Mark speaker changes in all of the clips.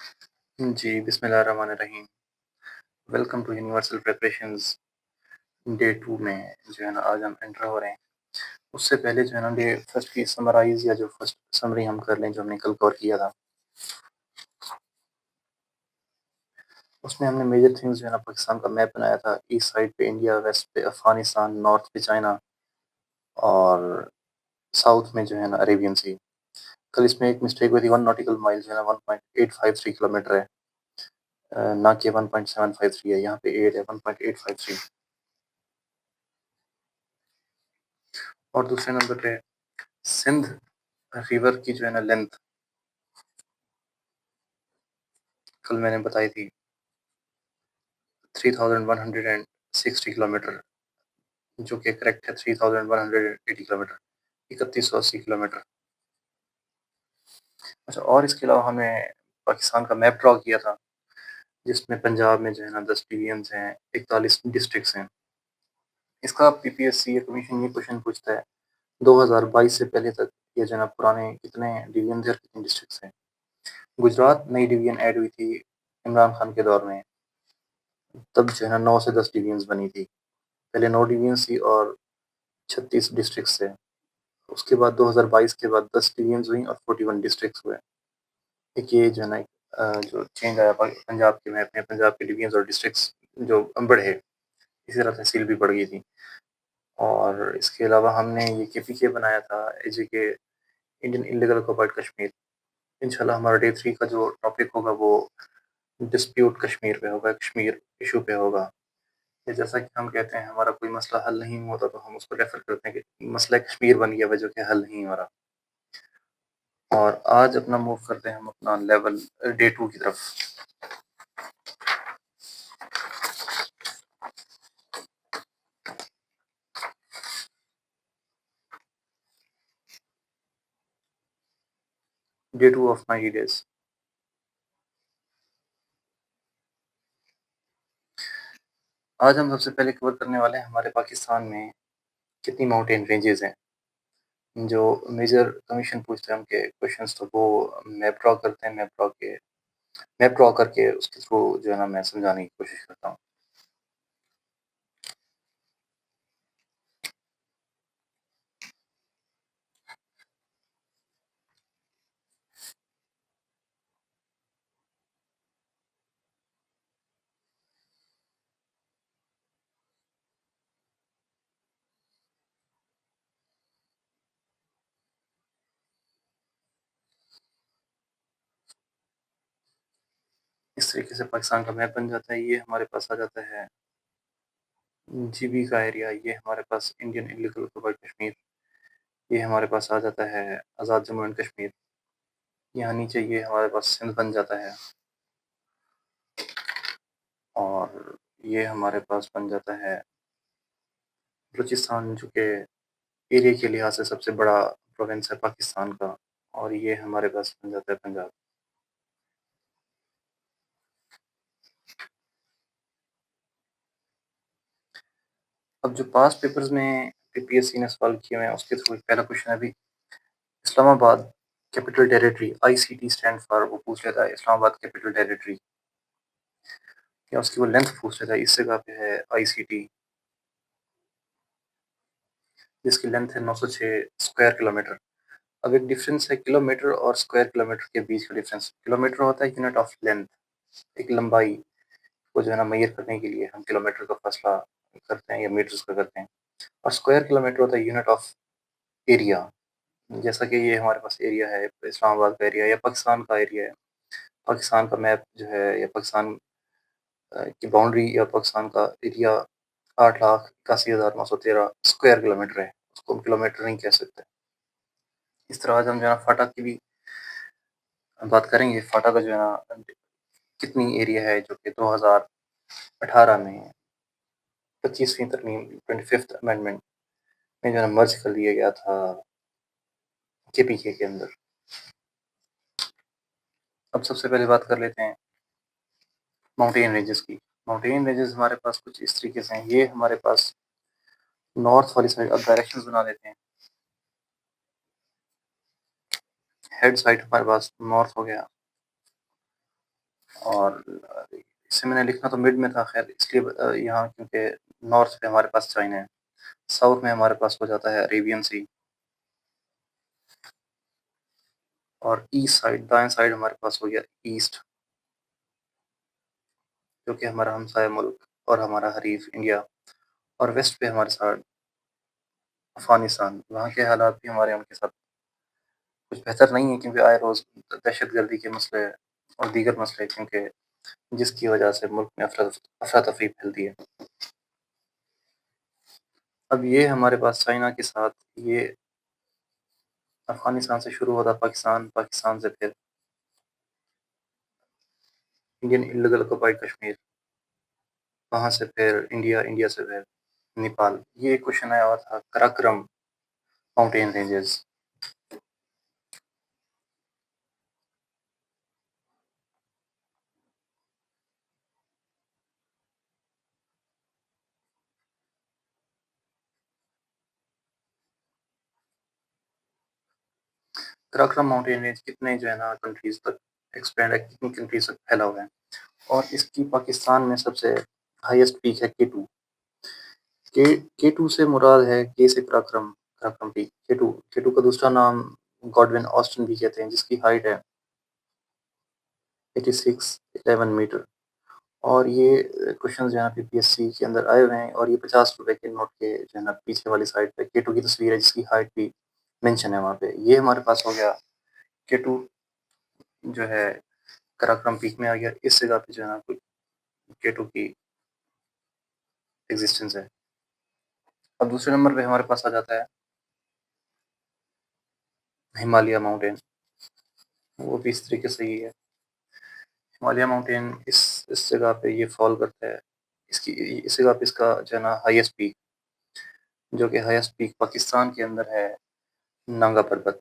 Speaker 1: जी, बिस्मिल्लाहिर्रहमानिर्रहीम। Welcome to universal preparations day 2 में जो है ना आज हम एंटर हो रहे हैं। उससे पहले जो है ना डे फर्स्ट की समराइज़ या जो फर्स्ट समरी हम कर लें जो हमने कल कवर किया था। उसमें हमने मेजर थिंग्स जो है ना पाकिस्तान का मैप बनाया था। ईस्ट साइड पे इंडिया, वेस्ट पे अफ़गानिस्तान, नॉर्थ पे चाइना और साउथ में जो है ना अरेबियन सी। कल इसमें एक मिस्टेक हुई थी 1 नॉटिकल माइल जो है ना 1.853 किलोमीटर है। ना कि 1.753 है, यहाँ पे 8 है, 1.853। और दूसरे नंबर पे सिंध रिवर की जो है ना लेंथ कल मैंने बताई थी 3160 किलोमीटर, जो कि करेक्ट है 3180 किलोमीटर, 3180 किलोमीटर। अच्छा, और इसके अलावा हमें पाकिस्तान का मैप ड्रॉ किया था जिसमें पंजाब में जो है ना 10 डिवीजन्स हैं, 41 डिस्ट्रिक्ट्स हैं। इसका पीपीएससी या कमीशन ये क्वेश्चन पूछता है 2022 से पहले तक ये जो है ना पुराने कितने डिवीजन थे और कितने डिस्ट्रिक्ट्स हैं। गुजरात नई डिवीजन ऐड हुई थी इमरान खान के दौर में, तब जो है ना 9 से 10 डिवीजन्स बनी थी। पहले 9 डिवीजन्स थी और 36 डिस्ट्रिक्ट्स थे। उसके बाद 2022 के बाद 10 डिवीजन्स हुई और 41 डिस्ट्रिक्ट्स हुए। एक ये जो है ना जो चेंज आया पंजाब के मैप में, पंजाब के डिवीजन्स और डिस्ट्रिक्ट्स जो बढ़े, इसी तरह तहसील भी बढ़ गई थी। और इसके अलावा हमने ये केपीके बनाया था एजीके, इंडियन इल्लीगल ऑक्युपाइड कश्मीर। इंशाल्लाह हमारा डे 3 का जो टॉपिक होगा वो डिस्प्यूट कश्मीर पे होगा, कश्मीर इशू पे होगा। ये जैसा कि हम कहते हैं हमारा कोई मसला हल नहीं होता तो हम उसको रेफर करते हैं कि मसला कश्मीर बन गया है जो कि हल नहीं हो रहा। और आज अपना मूव करते हैं हम अपना लेवल डे 2 की तरफ। Day 2 of 90 days. आज हम सबसे पहले कवर करने वाले हैं हमारे पाकिस्तान में कितनी माउंटेन रेंजेस हैं। जो मेजर कमीशन पूछते हैं उनके क्वेश्चंस तो वो मैप ड्रॉ करते हैं, मैप ड्रॉ करके उसके थ्रू जो है ना मैं समझाने की कोशिश करता हूँ। इस तरीके से पाकिस्तान का मैप बन जाता है। ये हमारे पास आ जाता है जीबी का एरिया, ये हमारे पास इंडियन इलीगल ऑक्युपाइड कश्मीर, ये हमारे पास आ जाता है आज़ाद जम्मू एंड कश्मीर। यहाँ नीचे ये हमारे पास सिंध बन जाता है और ये हमारे पास बन जाता है बलूचिस्तान, जो कि एरिया के लिहाज से सबसे बड़ा प्रोविंस है पाकिस्तान का, और ये हमारे पास बन जाता है पंजाब। अब जो पास पेपर्स में पीपीएससी ने सवाल किए हुए हैं उसके थ्रू पहला क्वेश्चन है अभी Islamabad capital territory, ICT stand for, वो पूछ लेता है इस्लामाबाद कैपिटल टेरिटरी, या उसकी वो लेंथ पूछ लेता है। इस जगह पे है आईसीटी जिसकी लेंथ है 906 स्क्वायर किलोमीटर। अब एक डिफरेंस है किलोमीटर और स्क्वायर किलोमीटर के बीच का डिफरेंस। किलोमीटर होता है यूनिट ऑफ लेंथ, एक लंबाई को जो है ना मेजर करने के लिए हम किलोमीटर का फासला करते हैं या मीटर्स का करते हैं। और स्क्वायर किलोमीटर होता है यूनिट ऑफ एरिया। जैसा कि ये हमारे पास एरिया है, इस्लामाबाद का एरिया या पाकिस्तान का एरिया है। पाकिस्तान का मैप जो है या पाकिस्तान की बाउंड्री या पाकिस्तान का एरिया 8,81,913 स्क्वायर किलोमीटर है, उसको हम किलोमीटर नहीं कह सकते। इस तरह आज हम जो है फाटा की भी बात करेंगे। फाटा का जो है ना कितनी एरिया है, जो कि 2018 में 25वीं तरमीम 25th अमेंडमेंट में जो है ना मर्ज कर दिया गया था केपीके के अंदर। अब सबसे पहले बात कर लेते हैं माउंटेन रेंजेस की। माउंटेन रेंजेस हमारे पास कुछ इस तरीके से हैं। ये हमारे पास नॉर्थ वाली साइड, अब डायरेक्शंस बना देते हैं। हेड साइड हमारे पास नॉर्थ हो गया, और इससे मैंने लिखना तो मिड में था खैर, इसलिए यहाँ क्योंकि नॉर्थ पे हमारे पास चाइना है, साउथ में हमारे पास हो जाता है अरेबियन सी, और ईस्ट साइड, दाएं साइड हमारे पास हो गया ईस्ट, जो कि हमारा हमसाया मुल्क और हमारा हरीफ इंडिया, और वेस्ट पे हमारे साथ अफगानिस्तान। वहाँ के हालात भी हमारे उनके साथ कुछ बेहतर नहीं है, क्योंकि आए रोज़ दहशतगर्दी के मसले और दीगर मसले, क्योंकि जिसकी वजह से मुल्क में अफरा तफरी फैलती है। अब ये हमारे पास चाइना के साथ, ये अफगानिस्तान से शुरू होता पाकिस्तान, पाकिस्तान से फिर इंडियन इल्लीगल ऑक्युपाइड कश्मीर, वहाँ से फिर इंडिया, इंडिया से फिर नेपाल। ये क्वेश्चन आया हुआ था Karakoram mountain ranges. Karakoram mountain range कितने जो है ना कंट्रीज तक एक्सपेंड है, कितनी कंट्रीज तक फैला हुआ है, और इसकी पाकिस्तान में सबसे हाईएस्ट पीक है के टू से मुराद है, के से कराकरम, कराकरम पीक, के टू का दूसरा नाम गॉडविन ऑस्टिन भी कहते हैं, जिसकी हाइट है 8611 मीटर। और ये क्वेश्चन जो है ना पीपीएससी के अंदर आए हुए हैं, और ये 50 रुपए के नोट के जो है ना पीछे वाली साइड पे के टू की तस्वीर है, जिसकी हाइट भी मेंशन है वहाँ पे। ये हमारे पास हो गया के टू, जो है कराकरम पीक में आ गया। इस जगह पे जो है ना कुछ के टू की एग्जिस्टेंस है। अब दूसरे नंबर पे हमारे पास आ जाता है हिमालय माउंटेन। वो भी इस तरीके से ही है। हिमालय माउंटेन इस जगह पे ये फॉल करता है, इसकी इस जगह पे इसका जो है ना हाईएस्ट पीक, जो कि हाईएस्ट पीक पाकिस्तान के अंदर है, नांगा पर्वत।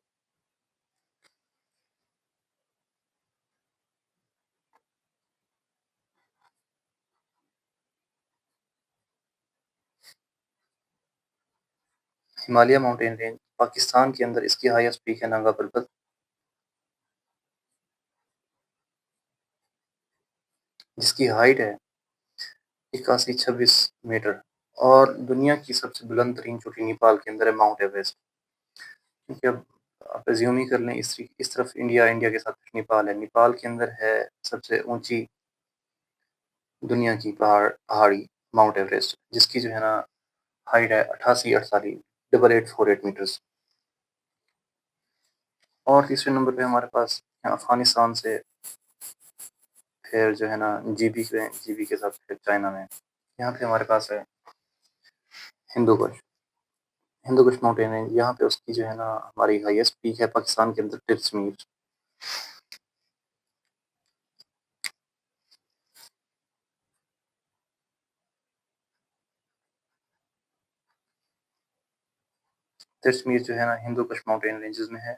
Speaker 1: हिमालय माउंटेन रेंज पाकिस्तान के अंदर इसकी हाईएस्ट पीक है नांगा पर्वत, जिसकी हाइट है 8126 मीटर। और दुनिया की सबसे बुलंद तरीन चोटी नेपाल के अंदर है माउंट एवरेस्ट। क्योंकि अब आप एज्यूम ही कर लें, इस तरफ इंडिया, इंडिया के साथ नेपाल है, नेपाल के अंदर है सबसे ऊंची दुनिया की पहाड़ी माउंट एवरेस्ट, जिसकी जो है ना हाइट है 8848 और तीसरे नंबर पे हमारे पास है अफगानिस्तान से, फिर जो है ना जीबी के साथ फिर चाइना में। यहाँ पे हमारे पास है हिंदू कुश, हिंदू कुश माउंटेन है। यहाँ पे उसकी जो है ना हमारी हाईएस्ट पीक है पाकिस्तान के अंदर तिरसमीर। तिरसमीर जो है ना हिंदू कुश माउंटेन रेंजेस में है।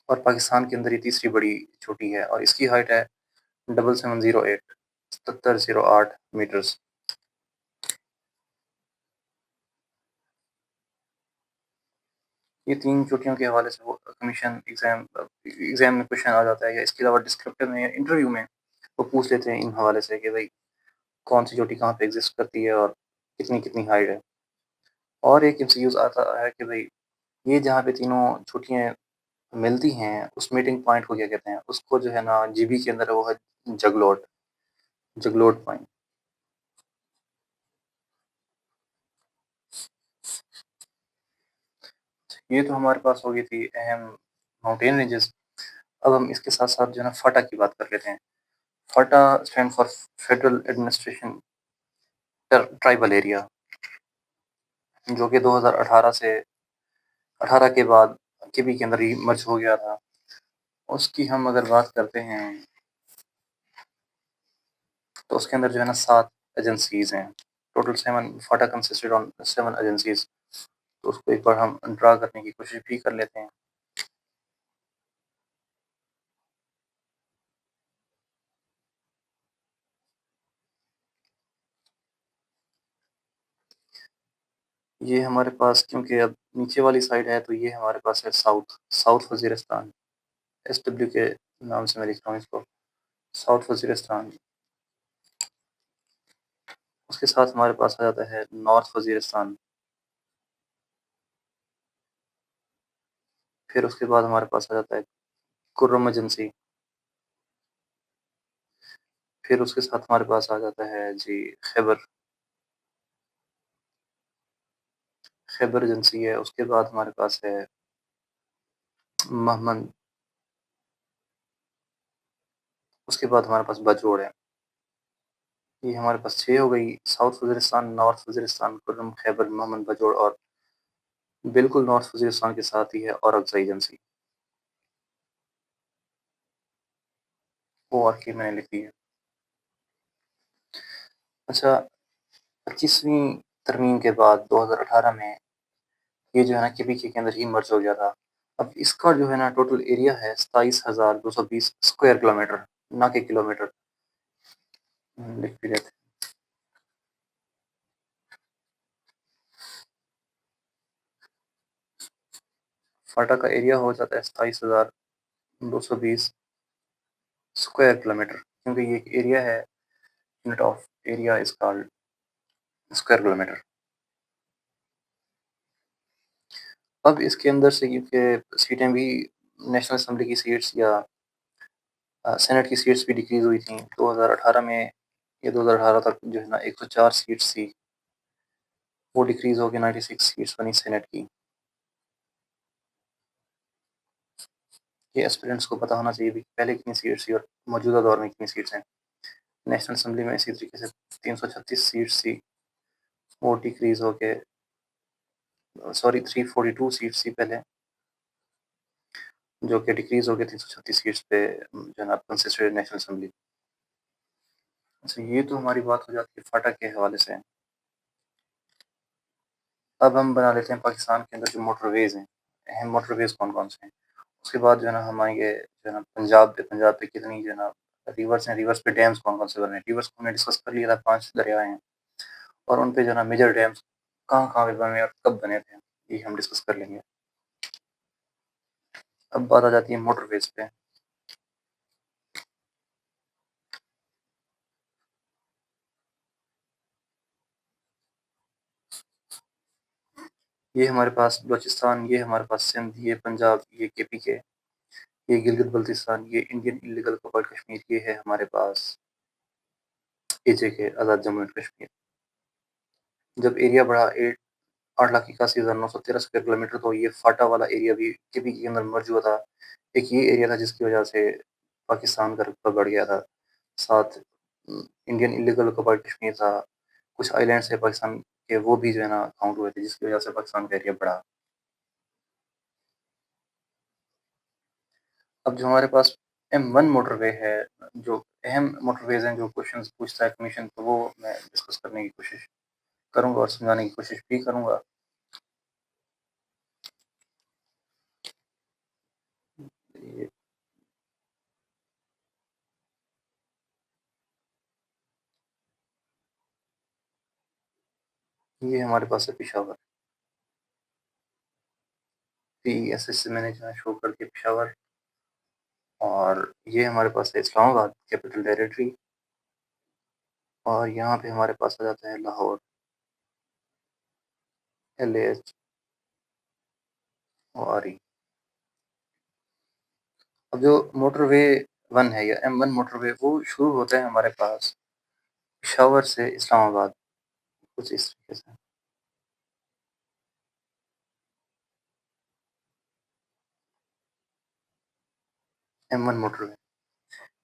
Speaker 1: और पाकिस्तान के अंदर ये तीसरी बड़ी चोटी है, और इसकी हाइट है 7708 ये तीन चोटियों के हवाले से वो कमीशन एग्जाम में क्वेश्चन आ जाता है, या इसके अलावा डिस्क्रिप्टिव में या इंटरव्यू में वो पूछ लेते हैं इन हवाले से कि भाई कौन सी चोटी कहाँ पे एग्जिस्ट करती है और कितनी कितनी हाइट है। और एक एमसीक्यूज आता है कि भाई ये जहाँ पे तीनों चोटियाँ मिलती हैं, उस मीटिंग पॉइंट को क्या कहते हैं, उसको जो है ना जीबी के अंदर वो है जगलोट, जगलोट पॉइंट। ये तो हमारे पास हो गई थी अहम माउंटेन रेंजेस। अब हम इसके साथ साथ जो है ना फटा की बात कर लेते हैं। फटा stand for federal administration tribal area, जो कि 2018 से 18 के बाद केपी के अंदर ही मर्ज हो गया था। उसकी हम अगर बात करते हैं, तो उसके अंदर जो है ना 7 एजेंसीज हैं। Total 7, Phata consisted on 7 agencies. तो उसको एक बार हम ड्रा करने की कोशिश भी कर लेते हैं। ये हमारे पास क्योंकि अब नीचे वाली साइड है तो ये हमारे पास है साउथ, साउथ वज़ीरिस्तान, एसडब्ल्यू के नाम से मैं लिखता हूँ इसको, साउथ वज़ीरिस्तान। उसके साथ हमारे पास आ जाता है नॉर्थ वज़ीरिस्तान, फिर उसके बाद हमारे पास आ जाता है कुर्रम एजेंसी, फिर उसके साथ हमारे पास आ जाता है जी खैबर, खैबर एजेंसी है, उसके बाद हमारे पास है महमन, उसके बाद हमारे पास बाजोड़ है। ये हमारे पास 6 हो गई, साउथ वज़ीरिस्तान, नॉर्थ वज़ीरिस्तान, कुर्रम, खैबर, महमन, बाजोड़ और बिल्कुल नॉर्थ वज़ीरिस्तान के साथ ही है औरकज़ई एजेंसी, वो आखिर मैंने लिख दी है। अच्छा, 25वीं तरमीम के बाद 2018 में ये जो है ना केपीके के अंदर ही मर्ज हो गया था। अब इसका जो है ना टोटल एरिया है 27,220 स्क्वायर किलोमीटर, ना कि किलोमीटर। लिख भी लेते हैं। फाटा का एरिया हो जाता है 27,220 स्क्वायर किलोमीटर, क्योंकि ये एक एरिया है, unit of area is called square kilometre. अब इसके अंदर से क्योंकि सीटें भी नेशनल असेंबली की सीट्स या सेनेट की सीट्स भी डिक्रीज हुई थी 2018 में, ये 2018 तक जो है ना 104 सीट्स थी, वो डिक्रीज होकर 96 सीट्स बनी सेनेट की। ये एस्पिरेंट्स को पता होना चाहिए भी पहले कितनी सीट्स थी और मौजूदा दौर में कितनी सीट्स हैं। नेशनल असेंबली में इसी तरीके से 336 सीट्स थी, वो डिक्रीज होके सॉरी 342 सीट्स थी पहले, जो कि डिक्रीज होकर 336 सीट्स पे जो है ना कंसिस्टेड नेशनल असेंबली। अच्छा, ये तो हमारी बात हो जाती है फाटा के हवाले से। अब हम बना लेते हैं पाकिस्तान के अंदर जो मोटरवेज़ हैं, अहम मोटरवेज़ कौन-कौन से हैं। उसके बाद जो है ना हम आएँगे जो है ना पंजाब पे कितनी जो है ना रिवर्स हैं, रिवर्स पे डैम्स कौन-कौन से बने हैं। रिवर्स को हमने डिस्कस कर लिया था, 5 दरिया हैं और उन पे जो है ना मेजर डैम्स कहाँ-कहाँ पे बने और कब बने थे, ये हम डिस्कस कर लेंगे। अब बात आ जाती है मोटरवेज़ पे। ये हमारे पास बलूचिस्तान, ये हमारे पास सिंध, ये पंजाब, ये केपीके, ये गिलगित-बल्तिस्तान, ये इंडियन इल्लीगल ऑक्युपाइड कश्मीर, ये है हमारे पास एजेके आज़ाद जम्मू एंड कश्मीर। जब एरिया बढ़ा 8,81,913 स्क्वायर किलोमीटर, तो ये फाटा वाला एरिया भी केपीके के अंदर मर्ज हुआ था। एक ये एरिया था जिसकी वजह से पाकिस्तान का रुतबा बढ़ गया था। साथ इंडियन इल्लीगल ऑक्युपाइड कश्मीर था। कुछ आइलैंड्स थे पाकिस्तान के, वो भी जो है ना काउंट हुए थे, जिसकी वजह से पाकिस्तान का एरिया बढ़ा। अब जो हमारे पास M1 मोटरवे है, जो अहम मोटरवेज़ हैं, जो क्वेश्चंस पूछता है कमीशन, तो वो मैं डिस्कस करने की कोशिश करूँगा और समझाने की कोशिश भी करूँगा। ये ये हमारे पास है पेशावर, PESS से मैंने जो है शो कर दिया पेशावर, और ये हमारे पास है इस्लामाबाद कैपिटल टेरिटरी, और यहाँ पे हमारे पास आ जाता है लाहौर, LAH और RE। अब जो मोटरवे 1 है या M1 मोटरवे, वो शुरू होता है हमारे पास पेशावर से इस्लामाबाद, कुछ इस तरीके से। M1 मोटरवे,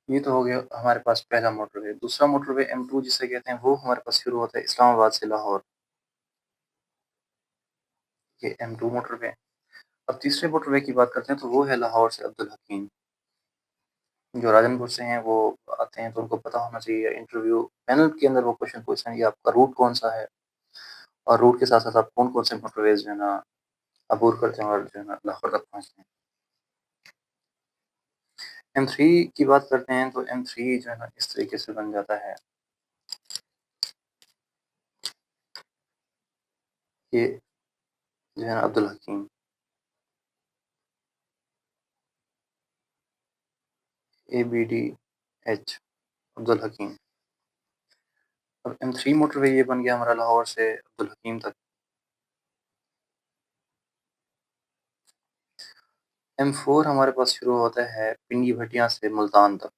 Speaker 1: ये तो हो गया हमारे पास पहला मोटरवे। दूसरा मोटरवे M2 जिसे कहते हैं, वो हमारे पास शुरू होता है इस्लामाबाद से लाहौर, ये M2 मोटरवे। अब तीसरे मोटरवे की बात करते हैं, तो वो है लाहौर से अब्दुल हकीम। जो राजनपुर से हैं वो आते हैं, तो उनको पता होना चाहिए इंटरव्यू पैनल के अंदर वो क्वेश्चन पूछते हैं कि आपका रूट कौन-सा है, और रूट के साथ-साथ आप कौन-कौन से मोटरवेज़ जो है ना अबूर करते हैं और जो है ना लाहौर तक पहुँचते हैं। M3 की बात करते हैं, तो M3 जो है ना इस तरीके से बन जाता है, ये जो है ना अब्दुल हकीम, ABDH, अब्दुल हकीम। अब M3 मोटरवे ये बन गया हमारा लाहौर से अब्दुल हकीम तक। M4 हमारे पास शुरू होता है पिंडी भटियां से मुल्तान तक।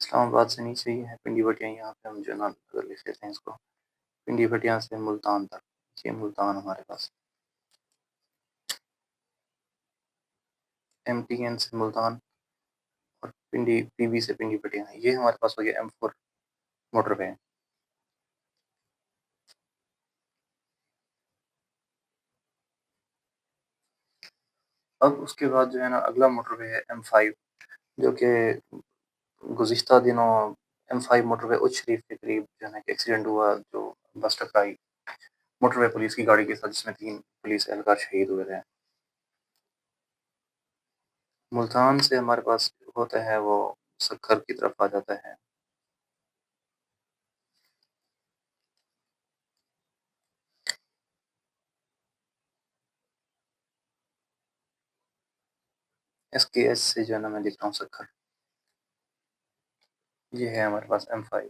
Speaker 1: इस्लामाबाद से नीचे ही है पिंडी भटियां, यहाँ पे हम जो है ना अगर लिख लेते हैं इसको, पिंडी भटियां से मुल्तान तक, ये मुल्तान हमारे पास। MTN से मुल्तान और पिंडी PB से पिंडी भटियां, ये हमारे पास हो गया M4 मोटरवे। अब उसके बाद जो है ना अगला मोटरवे है M5, जो कि गुज़िश्ता दिनों M5 मोटरवे उच्च शरीफ के करीब जो है ना एक एक्सीडेंट हुआ, जो बस टकराई मोटरवे पुलिस की गाड़ी के साथ, जिसमें 3 पुलिस एहलकार शहीद हुए थे। मुल्तान से हमारे पास होता है वो सक्खर की तरफ आ जाता है। SKH से जो है ना मैं लिख रहा हूँ सक्खर। ये है हमारे पास M5।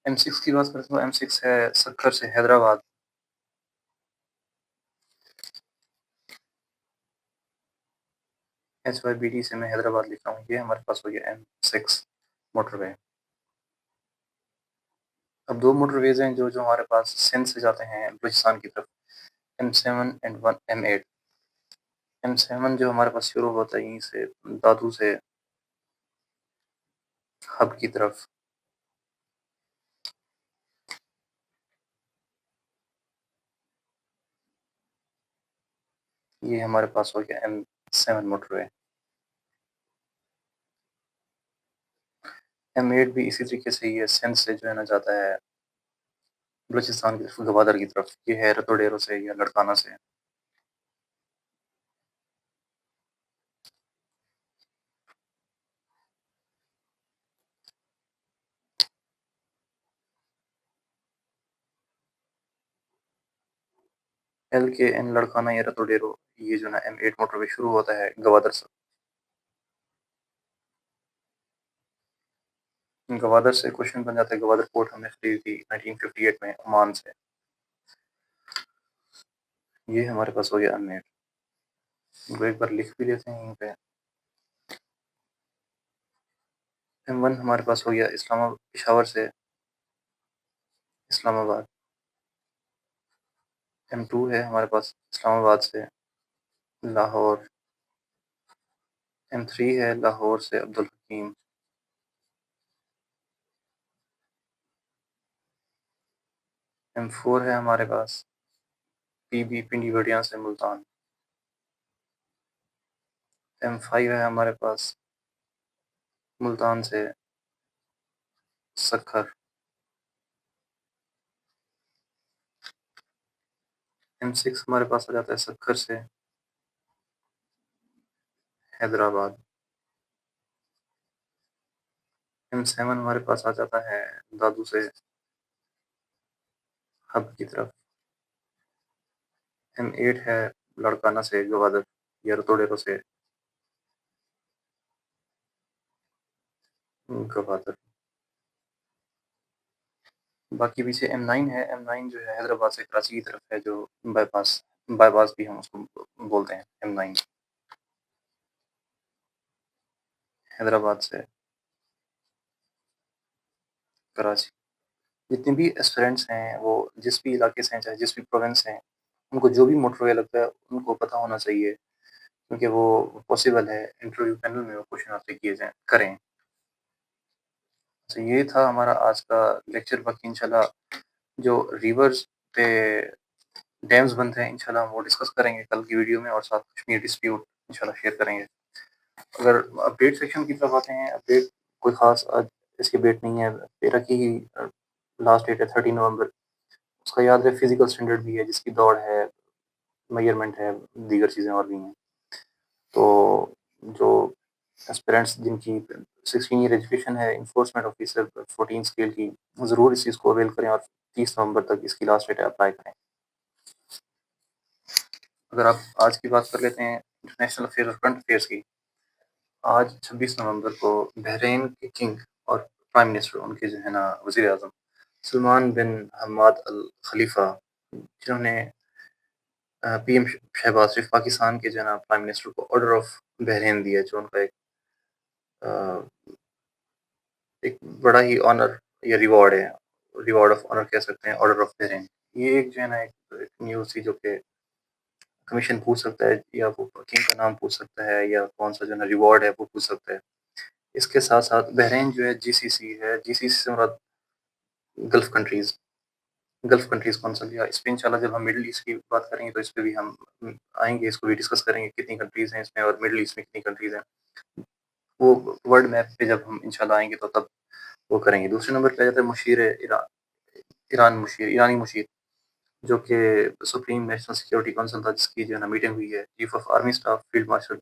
Speaker 1: M6 की बात करें तो M6 है सक्खर से हैदराबाद। HYBD से मैं हैदराबाद लिख रहा हूँ, ये हमारे पास हो गया M6 मोटरवे। अब 2 मोटरवेज़ हैं जो हमारे पास सिंध से जाते हैं बलूचिस्तान की तरफ, M7 and one M8। M7 जो हमारे पास शुरू होता है यहीं से दादू से हब की तरफ। ये हमारे पास हो गया M7 मोटरवे। M8 भी इसी तरीके से ये सिंध से जो है ना जाता है बलूचिस्तान की तरफ, गवादर की तरफ। ये है रतोडेरो से या लड़काना से। LKN लड़काना या रतोडेरो, ये जो है ना M8 मोटरवे शुरू होता है गवादर से। गवादर से क्वेश्चन बन जाता है, गवादर पोर्ट हमने खरीदी थी 1958 में ओमान से। ये हमारे पास हो गया M8। इनको एक बार लिख भी लेते हैं यहीं पे। M1 हमारे पास हो गया पेशावर से इस्लामाबाद। M2 है हमारे पास इस्लामाबाद से लाहौर। M3 है लाहौर से अब्दुल हकीम। M4 है हमारे पास PB पिंडी भटियां से मुल्तान। M5 है हमारे पास मुल्तान से सक्खर। M6 हमारे पास आ जाता है सक्खर से हैदराबाद। M7 हमारे पास आ जाता है दादू से हब की तरफ। M8 है लड़काना से गवादर या रतोडेरो से गवादर। बाकी पीछे M9 है। M9 जो है हैदराबाद से कराची की तरफ है, जो बाईपास बाईपास भी हम उसको बोलते हैं M9। हैदराबाद से कराची। जितने भी एस्पिरेंट्स हैं वो जिस भी इलाके से हैं, चाहे जिस भी प्रोविंस हैं, उनको जो भी मोटरवे लगता है उनको पता होना चाहिए, क्योंकि वो पॉसिबल है इंटरव्यू पैनल में वो क्वेश्चन आपसे किए जाएँ करें। तो ये था हमारा आज का लेक्चर। बाकी इंशाल्लाह जो रिवर्स पे डैम्स बनते हैं इंशाल्लाह हम वो डिस्कस करेंगे कल की वीडियो में, और साथ कश्मीर डिस्प्यूट इंशाल्लाह शेयर करेंगे। अगर अपडेट सेक्शन की तरफ आते हैं, अपडेट कोई ख़ास आज इसकी अपडेट नहीं है। पेरा की ही लास्ट डेट है 30 नवंबर। उसका याद है फिजिकल स्टैंडर्ड भी है, जिसकी दौड़ है, मेजरमेंट है, दीगर चीज़ें और भी हैं। तो जो एस्पिरेंट्स जिनकी 16 ईयर एजुकेशन है, एनफोर्समेंट ऑफिसर 14 स्केल की, ज़रूर इस चीज़ को अवेल करें और 30 नवंबर तक इसकी लास्ट डेट है, अप्लाई करें। अगर आप आज की बात कर लेते हैं इंटरनेशनल अफेयर और करंट अफेयर्स की। आज 26 नवंबर को बहरीन के किंग और प्राइम मिनिस्टर उनके जो है ना वज़ीर-ए-आज़म सलमान बिन हमाद अल खलीफा, जिन्होंने पीएम शहबाज शरीफ पाकिस्तान के जो है ना प्राइम मिनिस्टर को ऑर्डर ऑफ बहरीन दिया, जो उनका अ, एक बड़ा ही ऑनर या रिवॉर्ड है, रिवॉर्ड ऑफ ऑनर कह सकते हैं, ऑर्डर ऑफ बहरीन। ये एक जो है ना एक न्यूज़ थी जो कि कमीशन पूछ सकता है या वो किंग का नाम पूछ सकता है या कौन-सा जो है ना रिवॉर्ड है वो पूछ सकता है। इसके साथ-साथ बहरीन जो है जीसीसी है, जीसीसी से मुराद गल्फ कंट्रीज़, गल्फ कंट्रीज़ कौन सा लिया? इस पे इंशाल्लाह जब हम मिडल ईस्ट की बात करेंगे तो इस पे भी हम आएँगे, इसको भी डिस्कस करेंगे कितनी कंट्रीज़ हैं इसमें और मिडल ईस्ट में कितनी कंट्रीज़ हैं। वो वर्ल्ड मैप पे जब हम इंशाल्लाह आएँगे तो तब वो करेंगे। दूसरे नंबर पे आ जाता है मुशीर ईरानी मुशीर, जो कि सुप्रीम नेशनल सिक्योरिटी काउंसिल था जिसकी जो है ना मीटिंग हुई है chief of army staff field marshal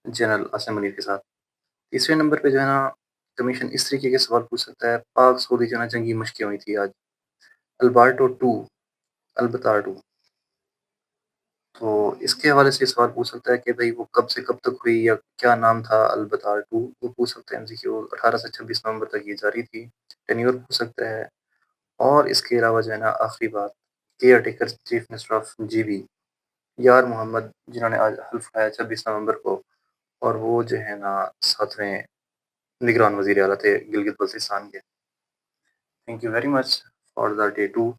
Speaker 1: general Asim Munir के साथ। तीसरे नंबर पे जो है ना कमीशन इस तरीके के सवाल पूछ सकता है, पाक सऊदी जो है ना जंगी मशक़ें हुई थी आज, अल्बर्टो 2 अल्बर्टा 2, तो इसके हवाले से सवाल पूछ सकता है कि भई वो कब से कब तक हुई या क्या नाम था अल्बर्टा 2, वो पूछ सकते हैं एमसीक्यू। 18 से 26 नवंबर तक ये जारी थी। टेन्योर पूछ सकता है और इसके अलावा जो है ना आखिरी बात, care taker chief minister of GB यार मोहम्मद, जिन्होंने आज हल्फ उठाया 26 नवंबर को, और वो जो है ना 7वें निगरान वज़ीर आला थे गिलगित-बल्तिस्तान के। Thank you very much for the day 2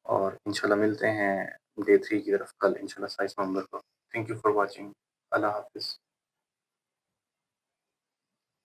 Speaker 1: और इंशाल्लाह मिलते हैं डे 3 की तरफ कल इंशाल्लाह 27 नवंबर को। Thank you for watching. अल्लाह हाफ़िज़।